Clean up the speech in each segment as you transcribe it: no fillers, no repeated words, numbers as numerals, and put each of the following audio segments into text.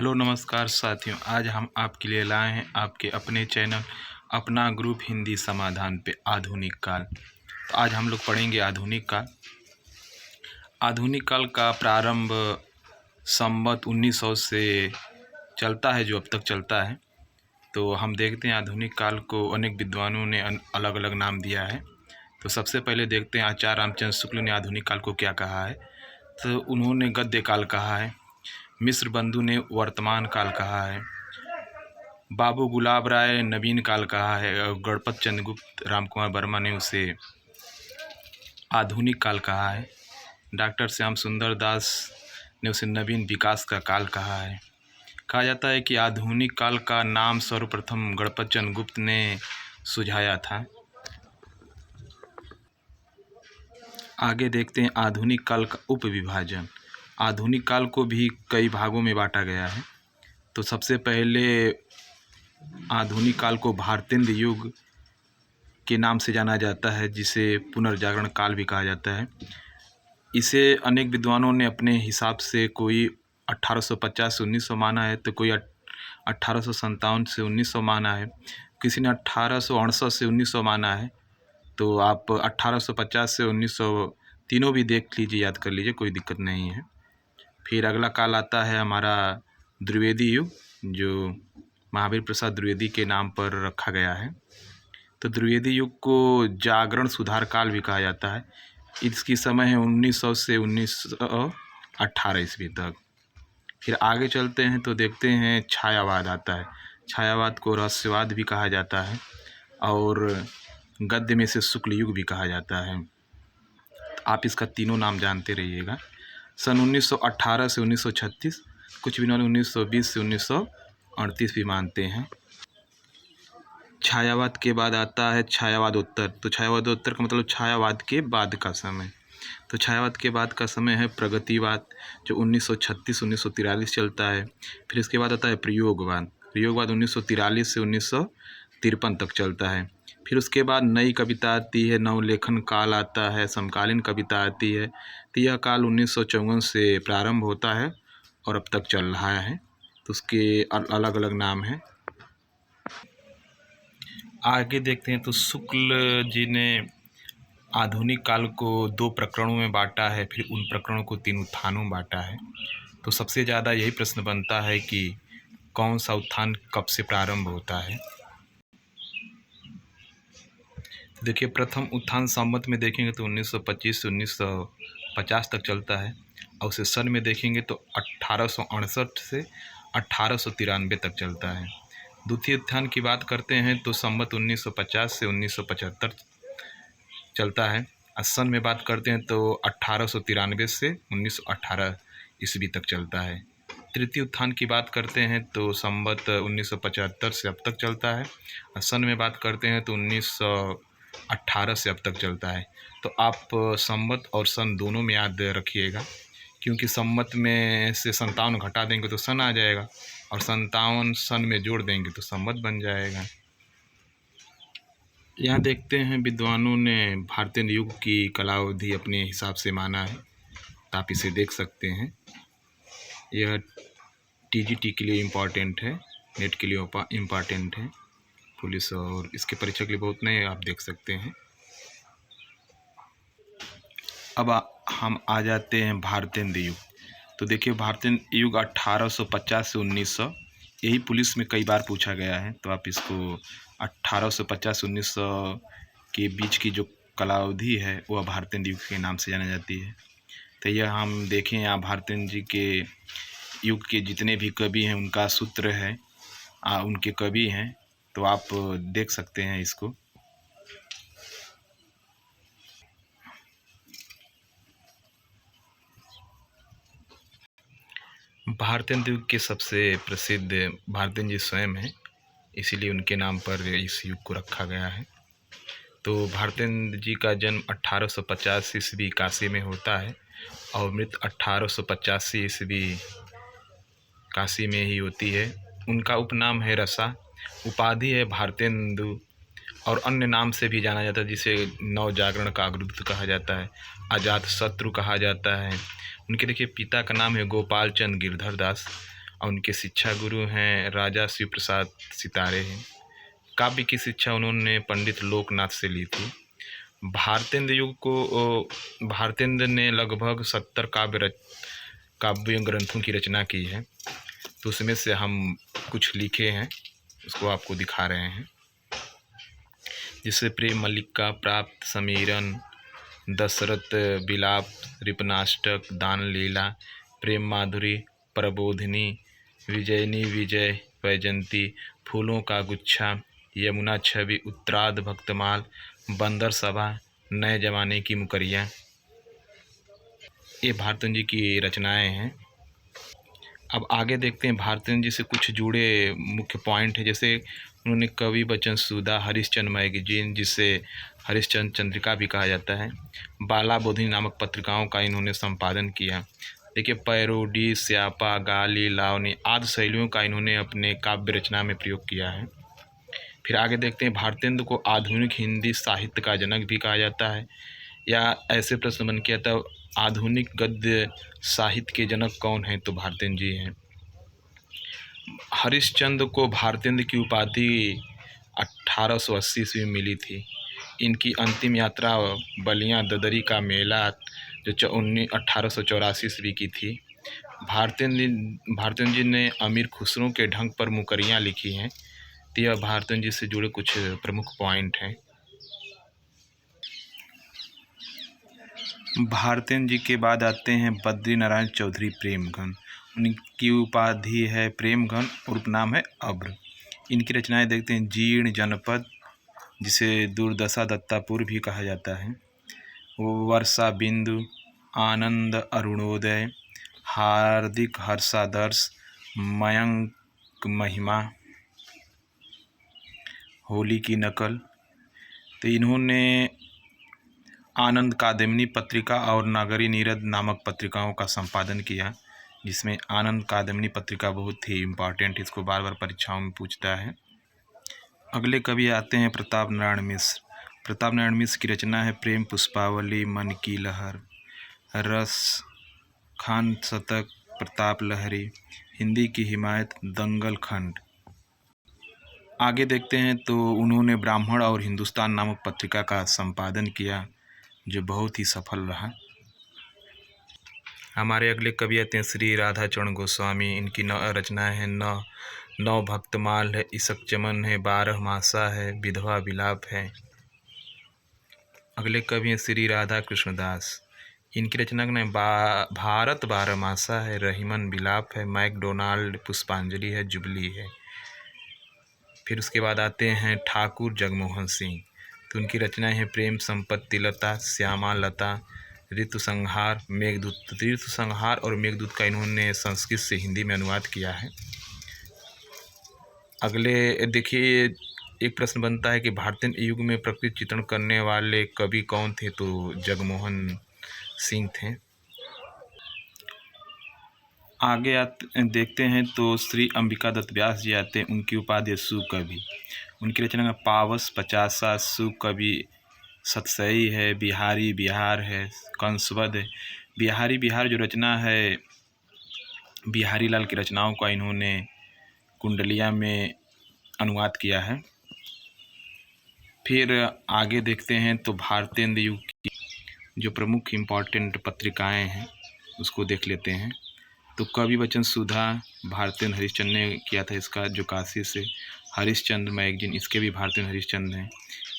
Hello नमस्कार साथियों। आज हम आपके लिए लाए हैं आपके अपने चैनल अपना ग्रुप हिंदी समाधान पे आधुनिक काल। तो आज हम लोग पढ़ेंगे आधुनिक काल। आधुनिक काल का प्रारंभ संवत 1900 से चलता है, जो अब तक चलता है। तो हम देखते हैं आधुनिक काल को अनेक विद्वानों ने अलग अलग नाम दिया है। तो सबसे पहले देखते हैं आचार्य रामचंद्र शुक्ल ने आधुनिक काल को क्या कहा है। तो उन्होंने गद्य काल कहा है, मिश्र बंधु ने वर्तमान काल कहा है, बाबू गुलाब राय नवीन काल कहा है और गणपत चंद्रगुप्त रामकुमार वर्मा ने उसे आधुनिक काल कहा है। डॉक्टर श्याम सुंदर दास ने उसे नवीन विकास का काल कहा है। कहा जाता है कि आधुनिक काल का नाम सर्वप्रथम गणपत चंद्रगुप्त ने सुझाया था। आगे देखते हैं आधुनिक काल का उपविभाजन। आधुनिक काल को भी कई भागों में बांटा गया है। तो सबसे पहले आधुनिक काल को भारतेंद्र युग के नाम से जाना जाता है, जिसे पुनर्जागरण काल भी कहा जाता है। इसे अनेक विद्वानों ने अपने हिसाब से कोई 1850 से 1900 माना है, तो कोई 1857 से 1900 माना है, किसी ने 1868 से 1900 माना है। तो आप 1850 से 1900 तीनों भी देख लीजिए, याद कर लीजिए, कोई दिक्कत नहीं है। फिर अगला काल आता है हमारा द्विवेदी युग, जो महावीर प्रसाद द्विवेदी के नाम पर रखा गया है। तो द्विवेदी युग को जागरण सुधार काल भी कहा जाता है। इसकी समय है 1900 से 1918 ईस्वी तक। फिर आगे चलते हैं तो देखते हैं छायावाद आता है। छायावाद को रहस्यवाद भी कहा जाता है और गद्य में से शुक्ल युग भी कहा जाता है। आप इसका तीनों नाम जानते रहिएगा। सन 1918 से 1936, कुछ भी 1920 से 1938 भी मानते हैं। छायावाद के बाद आता है छायावादोत्तर। तो छायावादोत्तर का मतलब छायावाद के बाद का समय। तो छायावाद के बाद का समय है प्रगतिवाद, जो 1936-1943 चलता है। फिर इसके बाद आता है प्रयोगवाद। प्रयोगवाद 1943 से 1953 तक चलता है। फिर उसके बाद नई कविता आती है, नवलेखन काल आता है, समकालीन कविता आती है। तो यह काल 1954 से प्रारंभ होता है और अब तक चल रहा है। तो उसके अलग अलग नाम हैं। आगे देखते हैं तो शुक्ल जी ने आधुनिक काल को 2 प्रकरणों में बांटा है, फिर उन प्रकरणों को 3 उत्थानों में बांटा है। तो सबसे ज़्यादा यही प्रश्न बनता है कि कौन सा उत्थान कब से प्रारंभ होता है। तो देखिए, प्रथम उत्थान संवत में देखेंगे तो 1925 से 1950 तक चलता है और उसे सन में देखेंगे तो 1868 से 1893 तक चलता है। द्वितीय उत्थान की बात करते हैं तो संवत 1950 से 1975 चलता है। सन में बात करते हैं तो 1893 से 1918 ईस्वी तक चलता है। तृतीय उत्थान की बात करते हैं तो संवत 1975 से अब तक चलता है। सन में बात करते हैं तो 1918 से अब तक चलता है। तो आप संवत और सन दोनों में याद रखिएगा, क्योंकि संवत में से 57 घटा देंगे तो सन आ जाएगा और 57 सन में जोड़ देंगे तो संवत बन जाएगा। यहाँ देखते हैं विद्वानों ने भारतीय युग की कालावधि अपने हिसाब से माना है, तो आप इसे देख सकते हैं। यह टीजीटी के लिए इम्पॉर्टेंट है, नेट के लिए इम्पॉर्टेंट है, पुलिस और इसके परीक्षा के लिए बहुत नए, आप देख सकते हैं। अब हम आ जाते हैं भारतेंद्र युग। तो देखिए, भारतेंद्र युग 1850 से 1900, यही पुलिस में कई बार पूछा गया है। तो आप इसको 1850 से 1900 के बीच की जो कालावधि है वह भारतेंद्र युग के नाम से जानी जाती है। तो यह हम देखें, यहाँ भारतेंद्र जी के युग के जितने भी कवि हैं उनका सूत्र है, उनके कवि हैं, तो आप देख सकते हैं इसको। भारतेंद्र युग के सबसे प्रसिद्ध भारतेंद्र जी स्वयं हैं, इसीलिए उनके नाम पर इस युग को रखा गया है। तो भारतेंद्र जी का जन्म 1850 ईस्वी काशी में होता है और मृत्यु 1885 ईस्वी काशी में ही होती है। उनका उपनाम है रसा, उपाधि है भारतेंदु और अन्य नाम से भी जाना जाता है, जिसे नवजागरण का अग्रदूत कहा जाता है, अजात शत्रु कहा जाता है। उनके देखिए पिता का नाम है गोपाल चंद गिरधर दास और उनके शिक्षा गुरु हैं राजा शिव प्रसाद सितारे हैं। काव्य की शिक्षा उन्होंने पंडित लोकनाथ से ली थी। भारतेंद्र ने लगभग 70 काव्य ग्रंथों की रचना की है। तो उसमें से हम कुछ लिखे हैं, उसको आपको दिखा रहे हैं। जिससे प्रेम मल्लिका, प्राप्त, समीरन, दशरथ विलाप, रिपनाष्टक, दान लीला, प्रेम माधुरी, प्रबोधिनी, विजयनी, विजय वैजंती, फूलों का गुच्छा, यमुना छवि, उत्तराद, भक्तमाल, बंदर सभा, नए जमाने की मुकरिया, ये भारतेंद्र जी की रचनाएं हैं। अब आगे देखते हैं भारतेंद्र जी से कुछ जुड़े मुख्य पॉइंट है। जैसे उन्होंने कवि वचन सुधा, हरिश्चंद्र मैगजीन, जिसे हरिश्चंद्र चंद्रिका भी कहा जाता है, बाला बोधिनी नामक पत्रिकाओं का इन्होंने संपादन किया। देखिए, पैरोडी, स्यापा, गाली, लावनी आदि शैलियों का इन्होंने अपने काव्य रचना में प्रयोग किया है। फिर आगे देखते हैं, भारतेंद्र को आधुनिक हिंदी साहित्य का जनक भी कहा जाता है, या ऐसे प्रश्न बन किया था, आधुनिक गद्य साहित्य के जनक कौन हैं? तो भारतेंद्र जी हैं। हरिश्चंद्र को भारतेंद्र की उपाधि 1880 ईस्वी में मिली थी। इनकी अंतिम यात्रा बलिया ददरी का मेला जो 1884 ईस्वी की थी। भारतेंद्र जी ने अमीर खुसरो के ढंग पर मुकरियाँ लिखी हैं। तो यह भारतेंद्र जी से जुड़े कुछ प्रमुख पॉइंट हैं। भारतेंद्र जी के बाद आते हैं बद्री नारायण चौधरी प्रेमघन। उनकी उपाधि है प्रेमघन और उपनाम है अब्र। इनकी रचनाएं देखते हैं, जीर्ण जनपद, जिसे दुर्दशा दत्तापुर भी कहा जाता है, वर्षा बिंदु, आनंद अरुणोदय, हार्दिक हर्षादर्श, मयंक महिमा, होली की नकल। तो इन्होंने आनंद कादम्बिनी पत्रिका और नागरी नीरद नामक पत्रिकाओं का संपादन किया, जिसमें आनंद कादम्बिनी पत्रिका बहुत ही इम्पॉर्टेंट, इसको बार बार परीक्षाओं में पूछता है। अगले कवि आते हैं प्रताप नारायण मिश्र। प्रताप नारायण मिश्र की रचना है प्रेम पुष्पावली, मन की लहर, रस खान शतक, प्रताप लहरी, हिंदी की हिमायत, दंगल खंड। आगे देखते हैं तो उन्होंने ब्राह्मण और हिंदुस्तान नामक पत्रिका का संपादन किया, जो बहुत ही सफल रहा। हमारे अगले कवि आते हैं श्री राधाचरण गोस्वामी। इनकी रचनाएं हैं नौ भक्तमाल है, इसक चमन है, 12 मासा है, विधवा विलाप है। अगले कवि हैं श्री राधा कृष्णदास। इनकी रचना का नाम भारत 12 मासा है, रहीमन विलाप है, मैकडोनाल्ड पुष्पांजलि है, जुबली है। फिर उसके बाद आते हैं ठाकुर जगमोहन सिंह। तो उनकी रचनाएं हैं प्रेम संपत्ति लता, श्यामा लता, ऋतु संहार, मेघदूत। ऋतु संहार और मेघदूत का इन्होंने संस्कृत से हिंदी में अनुवाद किया है। अगले देखिए, एक प्रश्न बनता है कि भारतीय युग में प्रकृति चित्रण करने वाले कवि कौन थे? तो जगमोहन सिंह थे। आगे देखते हैं तो श्री अंबिका दत्त व्यास जी आते हैं। उनकी उपाधि सुकवि। उनकी रचना में पावस, पचासा, सुकवि, सतसई है, बिहारी बिहार है, कंसवद है। बिहारी बिहार जो रचना है, बिहारी लाल की रचनाओं का इन्होंने कुंडलिया में अनुवाद किया है। फिर आगे देखते हैं तो भारतेंद्र युग की जो प्रमुख इम्पॉर्टेंट पत्रिकाएं हैं उसको देख लेते हैं। तो कवि वचन सुधा भारतेंद्र हरिश्चंद्र ने किया था इसका, जो काशी से। हरिश्चंद्र मैगजीन, इसके भी भारतेंद्र हरिश्चंद्र हैं।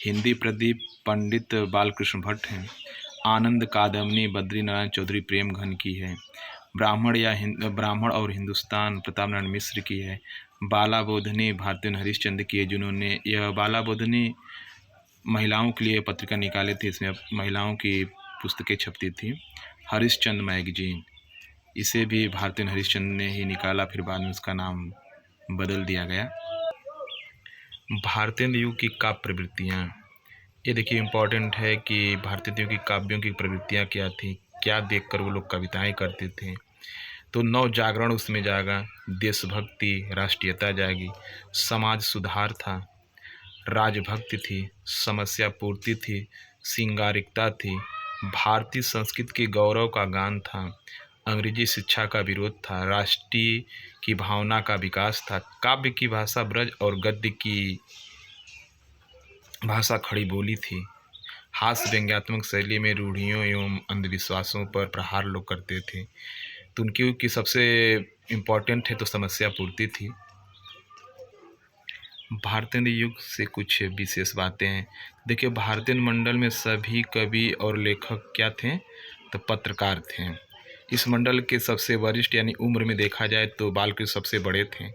हिंदी प्रदीप पंडित बालकृष्ण भट्ट हैं। आनंद कादम्बिनी बद्री नारायण चौधरी प्रेमघन की है। ब्राह्मण और हिंदुस्तान प्रताप नारायण मिश्र की है। बाला बोधनी भारतेंद्र हरिश्चंद्र की है, जिन्होंने यह बाला बोधनी महिलाओं के लिए पत्रिका निकाले थे, इसमें महिलाओं की पुस्तकें छपती थी। हरिश्चंद्र मैगजीन, इसे भी भारतेंद्र हरिश्चंद्र ने ही निकाला, फिर बाद में उसका नाम बदल दिया गया। भारतेंद्र युग की काव्य प्रवृत्तियाँ, ये देखिए इम्पॉर्टेंट है कि भारतेंद्र युग की काव्यों की प्रवृत्तियाँ क्या थी, क्या देखकर वो लोग कविताएं करते थे। तो नव जागरण उसमें जागा, देशभक्ति, राष्ट्रीयता जागी, समाज सुधार था, राजभक्ति थी, समस्या पूर्ति थी, सिंगारिकता थी, भारतीय संस्कृति के गौरव का गान था, अंग्रेजी शिक्षा का विरोध था, राष्ट्रीय की भावना का विकास था, काव्य की भाषा ब्रज और गद्य की भाषा खड़ी बोली थी। हास्य व्यंग्यात्मक शैली में रूढ़ियों एवं अंधविश्वासों पर प्रहार लोग करते थे। तो उनकी की सबसे इम्पोर्टेंट है तो समस्या पूर्ति थी। भारतेंद्र युग से कुछ विशेष बातें हैं। देखिए, भारतेंद्र मंडल में सभी कवि और लेखक क्या थे, तो पत्रकार थे। इस मंडल के सबसे वरिष्ठ यानी उम्र में देखा जाए तो बालकृष्ण सबसे बड़े थे।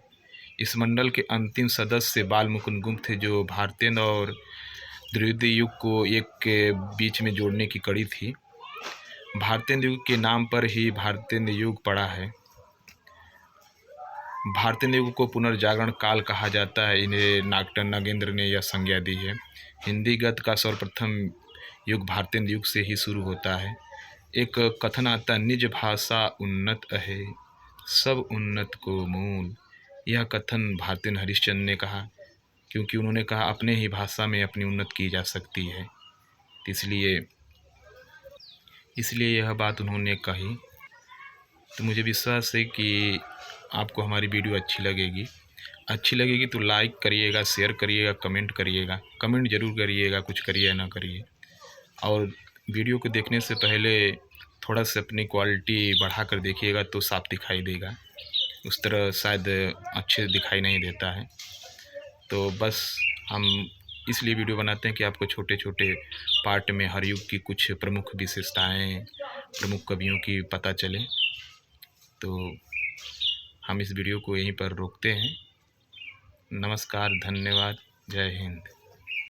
इस मंडल के अंतिम सदस्य बाल मुकुंद गुप्त थे, जो भारतेंद्र और द्विवेदी युग को एक के बीच में जोड़ने की कड़ी थी। भारतेंद्र युग के नाम पर ही भारतेंद्र युग पड़ा है। भारतेंद्र युग को पुनर्जागरण काल कहा जाता है। इन्हें डॉक्टर नागेंद्र ने यह संज्ञा दी है। हिंदी गद्य का सर्वप्रथम युग भारतेंद्र युग से ही शुरू होता है। एक कथन आता, निज भाषा उन्नत है, सब उन्नत को मूल। यह कथन भारतेंद्र हरिश्चंद्र ने कहा, क्योंकि उन्होंने कहा अपने ही भाषा में अपनी उन्नत की जा सकती है, इसलिए यह बात उन्होंने कही। तो मुझे विश्वास है कि आपको हमारी वीडियो अच्छी लगेगी तो लाइक करिएगा, शेयर करिएगा, कमेंट करिएगा। कमेंट ज़रूर करिएगा, कुछ करिए ना करिए। और वीडियो को देखने से पहले थोड़ा सा अपनी क्वालिटी बढ़ा कर देखिएगा तो साफ दिखाई देगा। उस तरह शायद अच्छे दिखाई नहीं देता है। तो बस हम इसलिए वीडियो बनाते हैं कि आपको छोटे छोटे पार्ट में हर युग की कुछ प्रमुख विशेषताएं, प्रमुख कवियों की पता चले। तो हम इस वीडियो को यहीं पर रोकते हैं। नमस्कार, धन्यवाद, जय हिंद।